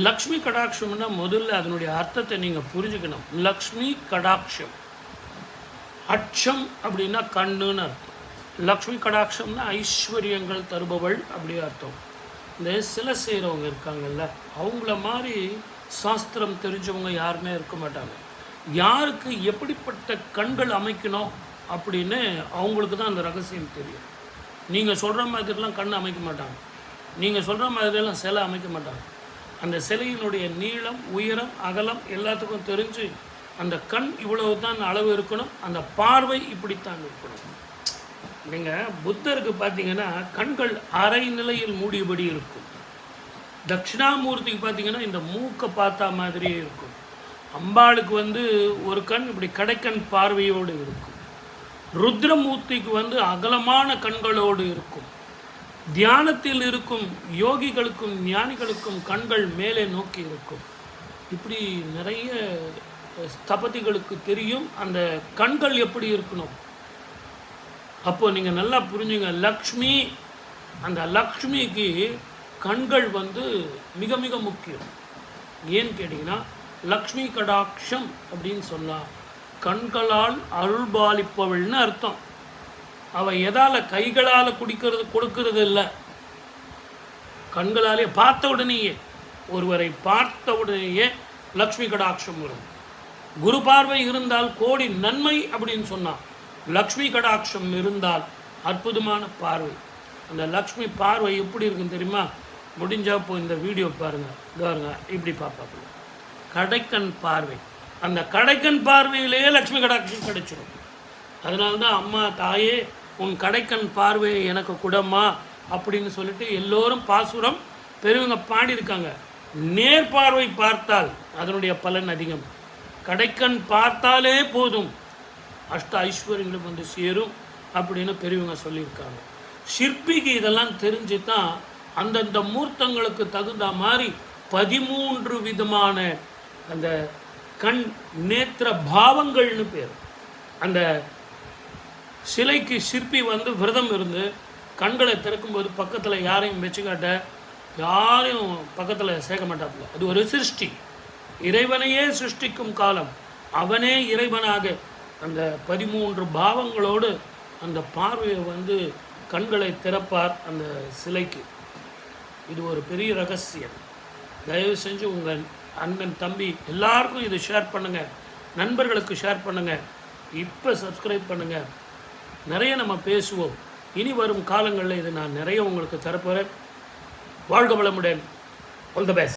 லக்ஷ்மி கடாட்சம்னா முதல்ல அதனுடைய அர்த்தத்தை நீங்கள் புரிஞ்சுக்கணும். லக்ஷ்மி கடாட்சம், அட்சம் அப்படின்னா கண்ணுன்னு அர்த்தம். லக்ஷ்மி கடாட்சம்னா ஐஸ்வர்யங்கள் தருபவள் அப்படி அர்த்தம். இந்த சிலை செய்கிறவங்க இருக்காங்கல்ல, அவங்கள மாதிரி சாஸ்திரம் தெரிஞ்சவங்க யாருமே இருக்க மாட்டாங்க. யாருக்கு எப்படிப்பட்ட கண்கள் அமைக்கணும் அப்படின்னு அவங்களுக்கு தான் அந்த ரகசியம் தெரியும். நீங்கள் சொல்கிற மாதிரிலாம் கண் அமைக்க மாட்டாங்க, நீங்கள் சொல்கிற மாதிரியெல்லாம் சிலை அமைக்க மாட்டாங்க. அந்த சிலையினுடைய நீளம், உயரம், அகலம் எல்லாத்துக்கும் தெரிஞ்சு அந்த கண் இவ்வளவு தான் அளவு இருக்கணும், அந்த பார்வை இப்படித்தான் இருக்கணும். நீங்கள் புத்தருக்கு பார்த்தீங்கன்னா கண்கள் அரை நிலையில் மூடியபடி இருக்கும். தட்சிணாமூர்த்திக்கு பார்த்தீங்கன்னா இந்த மூக்கை பார்த்தா மாதிரியே இருக்கும். அம்பாளுக்கு ஒரு கண் இப்படி கடைக்கண் பார்வையோடு இருக்கும். ருத்ரமூர்த்திக்கு அகலமான கண்களோடு இருக்கும். தியானத்தில் இருக்கும் யோகிகளுக்கும் ஞானிகளுக்கும் கண்கள் மேலே நோக்கி இருக்கும். இப்படி நிறைய ஸ்தபதிகளுக்கு தெரியும் அந்த கண்கள் எப்படி இருக்கணும். அப்போது நீங்கள் நல்லா புரிஞ்சுங்க, லக்ஷ்மி, அந்த லக்ஷ்மிக்கு கண்கள் மிக மிக முக்கியம். ஏன்னு கேட்டிங்கன்னா லக்ஷ்மி கடாட்சம் அப்படின்னு சொன்னால் கண்களால் அருள்பாலிப்பவள்னு அர்த்தம். அவள் எதால் கைகளால் கொடுக்கறது இல்லை, கண்களாலே பார்த்த உடனேயே, ஒருவரை பார்த்த உடனேயே லக்ஷ்மி கடாட்சம் வரும். குரு பார்வை இருந்தால் கோடி நன்மை அப்படின்னு சொன்னான். லக்ஷ்மி கடாட்சம் இருந்தால் அற்புதமான பார்வை. அந்த லக்ஷ்மி பார்வை எப்படி இருக்குன்னு தெரியுமா? முடிஞ்சால் இப்போ இந்த வீடியோ பாருங்க, இப்படி பார்ப்பாங்க. கடைக்கண் பார்வை, அந்த கடைக்கண் பார்வையிலேயே லக்ஷ்மி கடாட்சம் கிடைச்சிடும். அதனால்தான் அம்மா தாயே உன் கடைக்கண் பார்வையை எனக்கு குடம்மா அப்படின்னு சொல்லிட்டு எல்லோரும் பாசுரம் பெரியவங்க பாடியிருக்காங்க. நேர்பார்வை பார்த்தால் அதனுடைய பலன் அதிகம். கடைக்கண் பார்த்தாலே போதும், அஷ்ட ஐஸ்வர்யங்களும் சேரும் அப்படின்னு பெரியவங்க சொல்லியிருக்காங்க. சிற்பிக்கு இதெல்லாம் தெரிஞ்சு தான் அந்தந்த மூர்த்தங்களுக்கு தகுந்த மாதிரி 13 விதமான அந்த கண் நேத்திர பாவங்கள்னு பேர். அந்த சிலைக்கு சிற்பி விரதம் இருந்து கண்களை திறக்கும்போது பக்கத்தில் யாரையும் வச்சுக்காட்ட, யாரையும் பக்கத்தில் சேர்க்க மாட்டாப்புல. அது ஒரு சிருஷ்டி, இறைவனையே சிருஷ்டிக்கும் காலம். அவனே இறைவனாக அந்த 13 பாவங்களோடு அந்த பார்வையை கண்களை திறப்பார் அந்த சிலைக்கு. இது ஒரு பெரிய ரகசியம். தயவு செஞ்சு உங்கள் அண்ணன் தம்பி எல்லாருக்கும் இது ஷேர் பண்ணுங்கள், நண்பர்களுக்கு ஷேர் பண்ணுங்கள், இப்போ சப்ஸ்கிரைப் பண்ணுங்கள். நிறைய நம்ம பேசுவோம். இனி வரும் காலங்களில் இது நான் நிறைய உங்களுக்கு தரப்போகிறேன். வாழ்க வளமுடன். All the best.